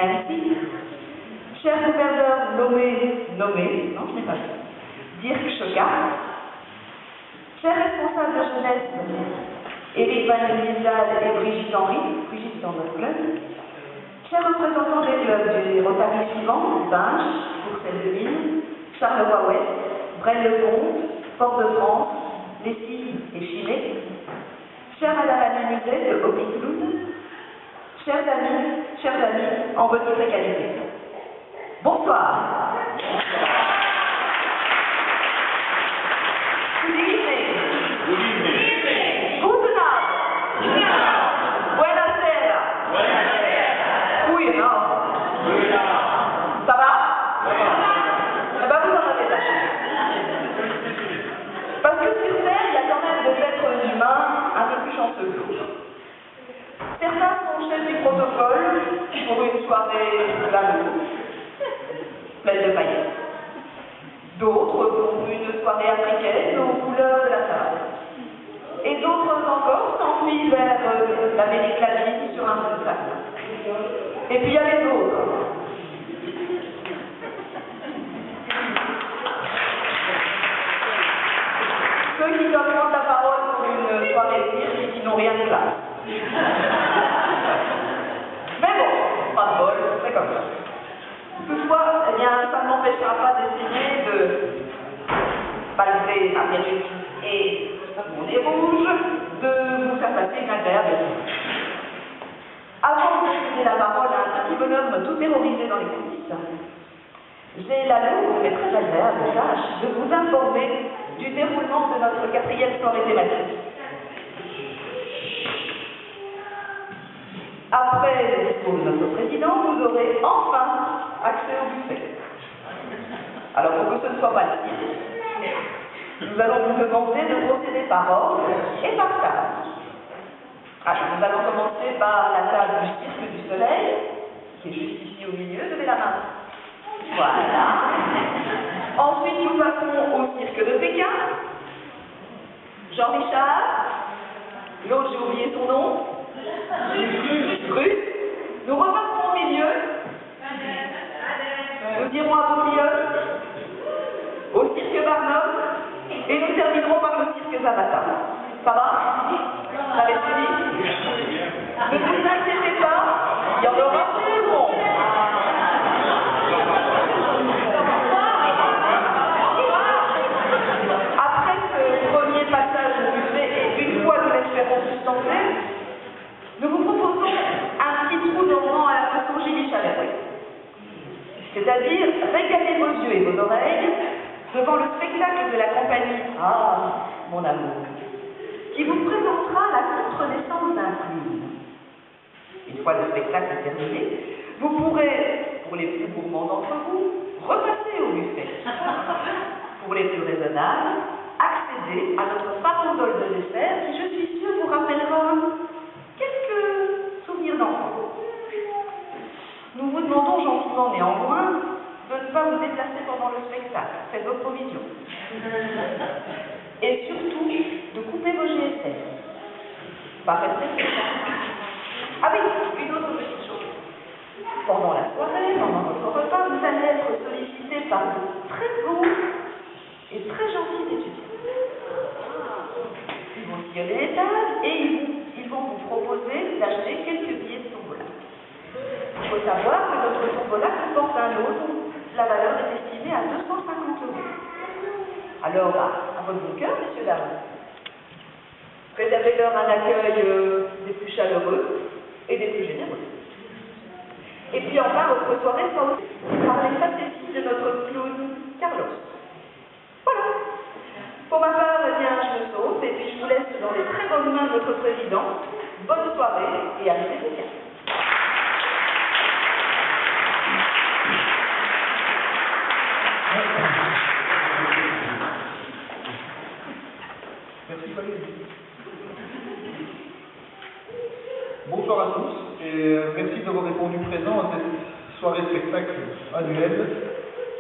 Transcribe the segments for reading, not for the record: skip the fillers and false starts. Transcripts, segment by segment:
Nancy, cher gouverneur nommé, non, je n'ai pas dit, Dirk Schockart, cher responsable de jeunesse, Éric Van Liesdal et Brigitte Henry, Brigitte dans notre club, chers représentants des clubs des Rotary suivants, Binche, Courcelles-de-Mine, Charleroi-Ouest, Braine-le-Comte, Fort-de-France, Lessis et Chimay, chère Madame Annie Muset de Hobby-Cloud, chers amis, en votre qualité. Bonsoir. Good evening. Good evening. Guten Abend. Buonasera. Oui, non. Ça va? Eh ben, vous en avez la chance. Parce que sur Terre, il y a quand même des êtres humains un peu plus chanceux que d'autres. Certains sont chefs du protocole pour une soirée glamour, pleine de paillettes. D'autres pour une soirée africaine aux couleurs de la table. Et d'autres encore s'enfuient vers l'Amérique latine sur un peu de sac. Et puis il y a les autres. Ceux qui doivent prendre la parole pour une soirée cirque et qui n'ont rien de classe. Mais bon, pas de bol, c'est comme ça. Toutefois, eh bien, ça ne m'empêchera pas d'essayer de, malgré ma perruque et mon nez rouge, de vous faire passer une agréable écoute. Avant de donner la parole à un petit bonhomme tout terrorisé dans les coulisses, j'ai la lourde mais très agréable tâche de vous informer du déroulement de notre 4e soirée thématique. Après le discours de notre président, vous aurez enfin accès au buffet. Alors pour que ce ne soit pas le cirque, nous allons vous demander de procéder par ordre et par table. Alors nous allons commencer par la table du cirque du soleil, qui est juste ici au milieu, levez la main. Voilà. Ensuite nous passons au cirque de Pékin. Jean-Richard, l'autre j'ai oublié son nom. Ruth, nous repartons au milieu. Nous dirons à Bourliolle, au cirque Barnum, et nous terminerons par le cirque Zabata. Ça va? Ça va être fini? Ne vous inquiétez pas, il y en aura tout le monde. Après ce premier passage au buffet, et une fois nous l'espérons suspendé, nous vous proposons un petit trou dormant à la façon Gilles Chaleret. C'est-à-dire régalez vos yeux et vos oreilles devant le spectacle de la compagnie Ah, mon amour, qui vous présentera la contrenaissance d'un clown. Une fois le spectacle terminé, vous pourrez, pour les plus gourmands d'entre vous, repasser au buffet. Pour les plus raisonnables, accéder à notre farandole de dessert qui, je suis sûre, vous rappellera quelques souvenirs d'enfance. Nous vous demandons gentiment néanmoins de ne pas vous déplacer pendant le spectacle. Faites vos provisions. Et surtout, de couper vos GSM. Pas rester. Ah oui, une autre petite chose. Pendant la soirée, pendant votre repas, vous allez être sollicité par de très beaux et très gentils étudiants. Ils vont sillonner les tables et ils vont vous proposer d'acheter quelques billets de tombola. Il faut savoir que notre tombola comporte un lot dont la valeur est estimée à 250 €. Alors, à votre bon cœur, messieurs, dames, réservez-leur un accueil des plus chaleureux et des plus généreux. Et puis enfin, votre soirée sera aussi par les facéties de notre clown Carlos. Voilà. Pour ma part, eh bien, je me sauve et puis je vous laisse dans les très bonnes mains de notre président. Bonne soirée et à plaisir. Merci Valérie. Bonsoir à tous et merci d'avoir répondu présent à cette soirée spectacle annuelle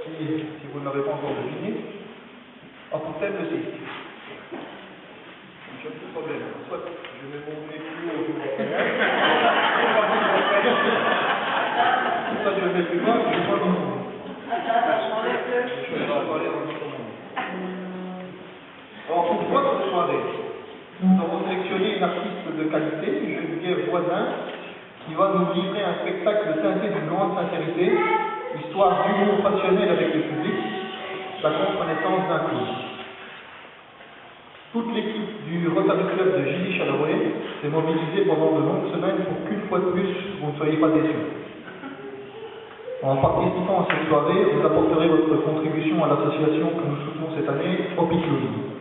qui, si vous ne l'avez pas encore deviné, a pour thème le cirque. J'ai un petit problème. Soit je mets mon nez plus haut que mon frère, n'avez plus pas, je crois que je vais pas parler en votre nom. Alors, pour votre soirée, nous avons sélectionné une artiste de qualité, Geneviève Voisin, qui va nous livrer un spectacle teinté d'une grande sincérité, histoire d'humour passionnel avec le public, la reconnaissance d'un coup. Toute l'équipe du Rotary Club de Gilly-Chalarouet s'est mobilisée pendant de longues semaines pour qu'une fois de plus, vous ne soyez pas déçus. En participant à cette soirée, vous apporterez votre contribution à l'association que nous soutenons cette année, Opicloun.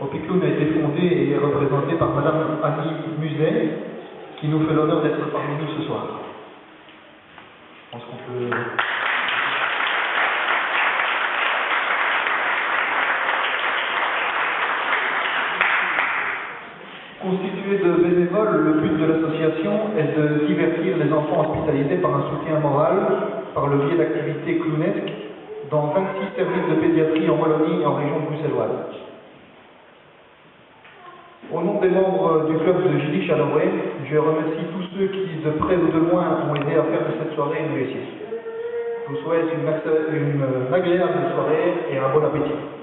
Opicloun a été fondée et est représentée par Madame Annie Muset, qui nous fait l'honneur d'être parmi nous ce soir. Je pense qu'on peut... Constitué de bénévoles, le but de l'association est de divertir les enfants hospitalisés par un soutien moral, par le biais d'activités clownesques, dans 26 services de pédiatrie en Wallonie et en région bruxelloise. Au nom des membres du club de Gilly-Chalarouet, je remercie tous ceux qui, de près ou de loin, ont aidé à faire de cette soirée une réussite. Je vous souhaite une agréable soirée et un bon appétit.